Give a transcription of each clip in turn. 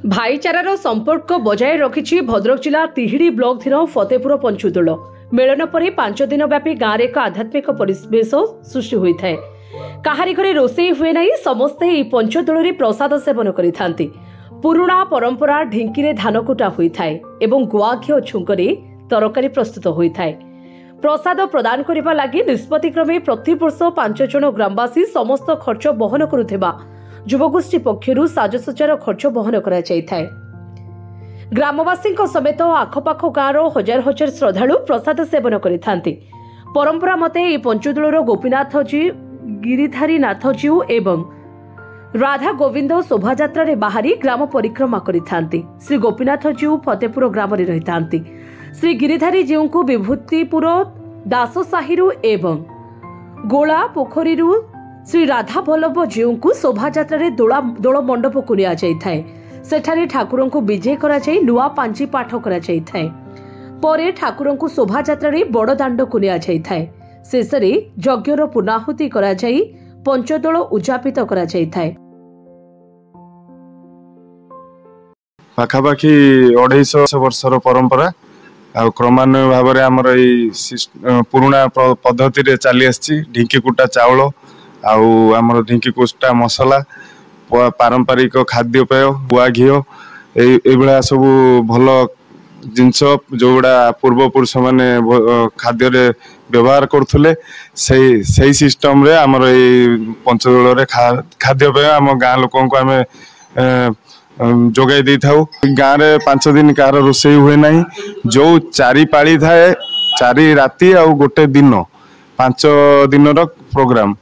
भाईचारार संपर्क बजाय रखिछि भद्रक जिला तिहिडी ब्लॉक धीन फतेपुर पंचुदोल मेलन पर 5 दिन व्यापी गाँव एक आध्यात्मिक परिवेश सृष्टि होता है। काहारी घरे रोषेई हुए नहीं, समस्ते यह पंचदोल प्रसाद सेवन करिथांती। पुराणा परंपरा ढिंकी रे धान कुटा होता है एवं गुआ घी छुंकरे तरकारी प्रस्तुत होता है। प्रसाद प्रदान करने लगी निष्पत्ति क्रमे प्रतिवर्ष 5 जन ग्रामवासी समस्त खर्च बहन करुथिबा युवगोष्ठी पक्षर साजसज्जार खर्च बहन करा जायथाय। ग्रामवासी समेत आखपाख गाँवर हजार हजार श्रद्धालु प्रसाद सेवन करिथांती। परंपरा मते यह पंचदोलर गोपीनाथ जी, गिरिधारी नाथ जीव एवं राधा गोविंद शोभायात्रा रे बाहरी ग्राम परिक्रमा करिथांती। श्री गोपीनाथ जीव फतेपुर ग्राम रे रहिथांती। श्री गिरिधारी जीव को विभूतिपुर दाससाहीरु एवं गोला पोखरी श्री राधा वल्लभ जीव को शोभायात्रा रे दोल मंडप को लिया जायथाय। सेठारे ठाकुर को विजय करा जाय नुआ पांची पाठ करा जायथाय। परे ठाकुर को शोभायात्रा रे बड़ दांड को लिया जायथाय। शेषरे यज्ञर पूर्णाहुति करा जाय पंचदोल उद्यापित करा जायथाय। पाखापाखि 250 वर्षर परंपरा आ क्रमान्वय भाव में आमर पुराणा पद्धति रे चली आसी। ढिंकी कुटा चाउल आमर ढिंकी कुटा मसला, पारंपरिक खाद्यपेय, गुआ घी ये सब भल जिनस जोड़ा पूर्वपुरुष माने खाद्य रे व्यवहार करथुले सही सिस्टम रे आमर पंचदोल रे खाद्यपेय आम गाँ लोक को आम जोगाई दे था। गाँव रे 5 दिन कार रोषेई हुए नहीं। जो 4 पाली थाए, 4 राति आ गोटे दिन 5 दिन प्रोग्राम।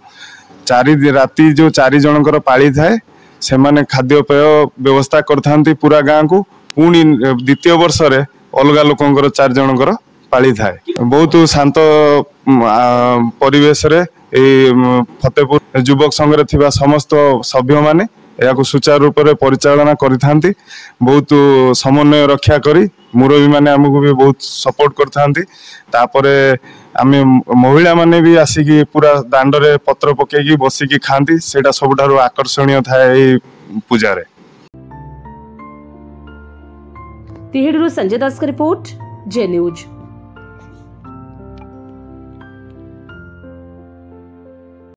4 राति जो 4 जनकर पाली थाए से माने खाद्यपेय व्यवस्था करथांती पूरा गाँ को। पुणी द्वितीय वर्ष रे अलगा लोकंकर 4 जनकर पाली थाए। बहुत शांत परिवेश रे फतेपुर युवक संघ रे थिबा समस्त सभ्य माने या सुचारू रूप से परिचालना करिथांती। बहुत समन्वय रक्षा करी मुरबी माने हमको भी बहुत सपोर्ट करथांती। तापरे आमे महिला माने भी आसिकी पूरा दांड रे पत्र पकेकी बसिकी खांती। सेटा सबुठारु आकर्षणीय थाए एई पूजा रे। तिहिडीरू संजय दास का रिपोर्ट, जे न्यूज।